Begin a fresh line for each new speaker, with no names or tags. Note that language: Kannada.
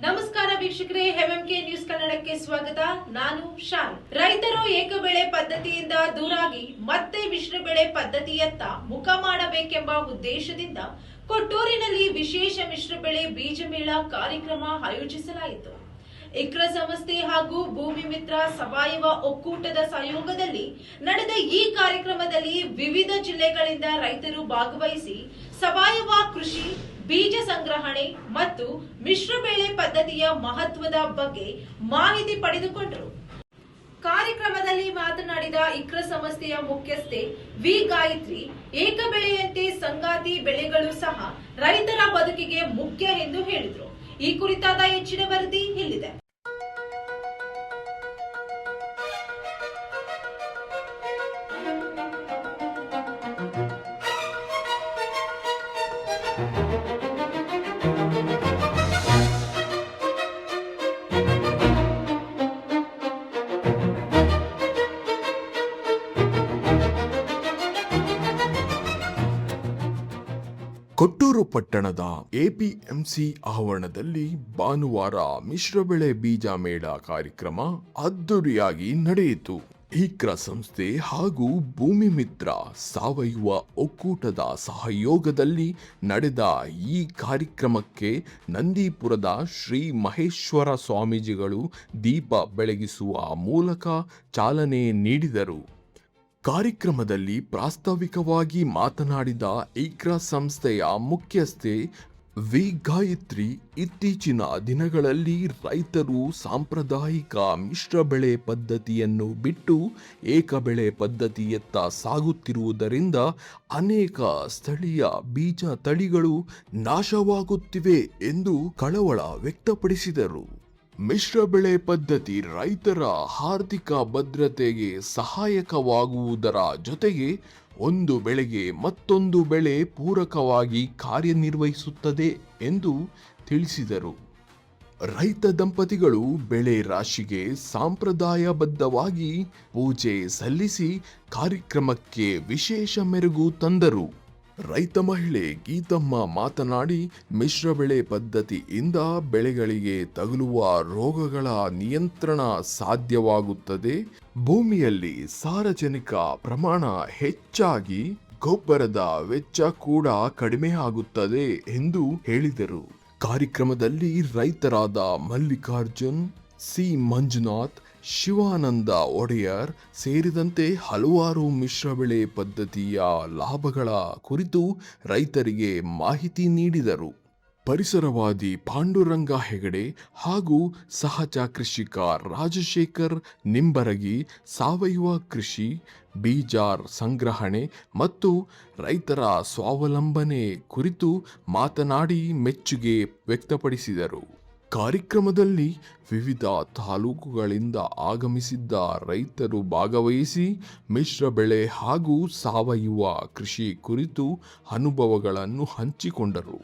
ನಮಸ್ಕಾರ ವೀಕ್ಷಕರೇ, ಎಂಎಂಕೆ ನ್ಯೂಸ್ ಕನ್ನಡಕ್ಕೆ ಸ್ವಾಗತ. ನಾನು ಶಾನ್. ರೈತರು ಏಕಬೆಳೆ ಪದ್ಧತಿಯಿಂದ ದೂರಾಗಿ ಮತ್ತೆ ಮಿಶ್ರ ಬೆಳೆ ಪದ್ಧತಿಯತ್ತ ಮುಖ ಮಾಡಬೇಕೆಂಬ ಉದ್ದೇಶದಿಂದ ಕೊಟ್ಟೂರಿನಲ್ಲಿ ವಿಶೇಷ ಮಿಶ್ರ ಬೆಳೆ ಬೀಜ ಮೇಳ ಕಾರ್ಯಕ್ರಮ ಆಯೋಜಿಸಲಾಯಿತು. ಇಕ್ರಾ ಸಂಸ್ಥೆ ಹಾಗೂ ಭೂಮಿ ಮಿತ್ರ ಸಾವಯವ ಒಕ್ಕೂಟದ ಸಹಯೋಗದಲ್ಲಿ ನಡೆದ ಈ ಕಾರ್ಯಕ್ರಮದಲ್ಲಿ ವಿವಿಧ ಜಿಲ್ಲೆಗಳಿಂದ ರೈತರು ಭಾಗವಹಿಸಿ ಸಾವಯವ ಕೃಷಿ, ಬೀಜ ಸಂಗ್ರಹಣೆ ಮತ್ತು ಮಿಶ್ರ ಬೆಳೆ ಪದ್ಧತಿಯ ಮಹತ್ವದ ಬಗ್ಗೆ ಮಾಹಿತಿ ಪಡೆದುಕೊಂಡರು. ಕಾರ್ಯಕ್ರಮದಲ್ಲಿ ಮಾತನಾಡಿದ ಇಕ್ರಾ ಸಂಸ್ಥೆಯ ಮುಖ್ಯಸ್ಥೆ ವಿ ಗಾಯತ್ರಿ, ಏಕ ಬೆಳೆಯಂತೆ ಸಂಗಾತಿ ಬೆಳೆಗಳು ಸಹ ರೈತರ ಬದುಕಿಗೆ ಮುಖ್ಯ ಎಂದು ಹೇಳಿದರು. ಈ ಕುರಿತಾದ ಹೆಚ್ಚಿನ ವರದಿ ಇಲ್ಲಿದೆ.
ಕೊಟ್ಟೂರು ಪಟ್ಟಣದ ಎಪಿಎಂಸಿ ಆವರಣದಲ್ಲಿ ಭಾನುವಾರ ಮಿಶ್ರಬೆಳೆ ಬೀಜ ಮೇಳ ಕಾರ್ಯಕ್ರಮ ಅದ್ದೂರಿಯಾಗಿ ನಡೆಯಿತು. ಇಕ್ರಾ ಸಂಸ್ಥೆ ಹಾಗೂ ಭೂಮಿ ಮಿತ್ರ ಸಾವಯವ ಒಕ್ಕೂಟದ ಸಹಯೋಗದಲ್ಲಿ ನಡೆದ ಈ ಕಾರ್ಯಕ್ರಮಕ್ಕೆ ನಂದಿಪುರದ ಶ್ರೀ ಮಹೇಶ್ವರ ಸ್ವಾಮೀಜಿಗಳು ದೀಪ ಬೆಳಗಿಸುವ ಮೂಲಕ ಚಾಲನೆ ನೀಡಿದರು. ಕಾರ್ಯಕ್ರಮದಲ್ಲಿ ಪ್ರಾಸ್ತಾವಿಕವಾಗಿ ಮಾತನಾಡಿದ ಇಕ್ರಾ ಸಂಸ್ಥೆಯ ಮುಖ್ಯಸ್ಥೆ ವಿ ಗಾಯತ್ರಿ, ಇತ್ತೀಚಿನ ದಿನಗಳಲ್ಲಿ ರೈತರು ಸಾಂಪ್ರದಾಯಿಕ ಮಿಶ್ರ ಬೆಳೆ ಪದ್ಧತಿಯನ್ನು ಬಿಟ್ಟು ಏಕಬೆಳೆ ಪದ್ಧತಿಯತ್ತ ಸಾಗುತ್ತಿರುವುದರಿಂದ ಅನೇಕ ಸ್ಥಳೀಯ ಬೀಜ ತಳಿಗಳು ನಾಶವಾಗುತ್ತಿವೆ ಎಂದು ಕಳವಳ ವ್ಯಕ್ತಪಡಿಸಿದರು. ಮಿಶ್ರ ಬೆಳೆ ಪದ್ಧತಿ ರೈತರ ಆರ್ಥಿಕ ಭದ್ರತೆಗೆ ಸಹಾಯಕವಾಗುವುದರ ಜೊತೆಗೆ ಒಂದು ಬೆಳೆಗೆ ಮತ್ತೊಂದು ಬೆಳೆ ಪೂರಕವಾಗಿ ಕಾರ್ಯನಿರ್ವಹಿಸುತ್ತದೆ ಎಂದು ತಿಳಿಸಿದರು. ರೈತ ದಂಪತಿಗಳು ಬೆಳೆ ರಾಶಿಗೆ ಸಂಪ್ರದಾಯಬದ್ಧವಾಗಿ ಪೂಜೆ ಸಲ್ಲಿಸಿ ಕಾರ್ಯಕ್ರಮಕ್ಕೆ ವಿಶೇಷ ಮೆರುಗು ತಂದರು. ರೈತ ಮಹಿಳೆ ಗೀತಮ್ಮ ಮಾತನಾಡಿ, ಮಿಶ್ರ ಬೆಳೆ ಪದ್ಧತಿಯಿಂದ ಬೆಳೆಗಳಿಗೆ ತಗುಲುವ ರೋಗಗಳ ನಿಯಂತ್ರಣ ಸಾಧ್ಯವಾಗುತ್ತದೆ, ಭೂಮಿಯಲ್ಲಿ ಸಾರಜನಕ ಪ್ರಮಾಣ ಹೆಚ್ಚಾಗಿ ಗೊಬ್ಬರದ ವೆಚ್ಚ ಕೂಡ ಕಡಿಮೆ ಆಗುತ್ತದೆ ಎಂದು ಹೇಳಿದರು. ಕಾರ್ಯಕ್ರಮದಲ್ಲಿ ರೈತರಾದ ಮಲ್ಲಿಕಾರ್ಜುನ್, ಸಿ ಮಂಜುನಾಥ್, ಶಿವಾನಂದ ಒಡೆಯರ್ ಸೇರಿದಂತೆ ಹಲವಾರು ಮಿಶ್ರ ಬೆಳೆ ಪದ್ಧತಿಯ ಲಾಭಗಳ ಕುರಿತು ರೈತರಿಗೆ ಮಾಹಿತಿ ನೀಡಿದರು. ಪರಿಸರವಾದಿ ಪಾಂಡುರಂಗ ಹೆಗಡೆ ಹಾಗೂ ಸಹಜ ಕೃಷಿಕ ರಾಜಶೇಖರ್ ನಿಂಬರಗಿ ಸಾವಯವ ಕೃಷಿ, ಬೀಜ ಸಂಗ್ರಹಣೆ ಮತ್ತು ರೈತರ ಸ್ವಾವಲಂಬನೆ ಕುರಿತು ಮಾತನಾಡಿ ಮೆಚ್ಚುಗೆ ವ್ಯಕ್ತಪಡಿಸಿದರು. ಕಾರ್ಯಕ್ರಮದಲ್ಲಿ ವಿವಿಧ ತಾಲೂಕುಗಳಿಂದ ಆಗಮಿಸಿದ್ದ ರೈತರು ಭಾಗವಹಿಸಿ ಮಿಶ್ರ ಬೆಳೆ ಹಾಗೂ ಸಾವಯವ ಕೃಷಿ ಕುರಿತು ಅನುಭವಗಳನ್ನು ಹಂಚಿಕೊಂಡರು.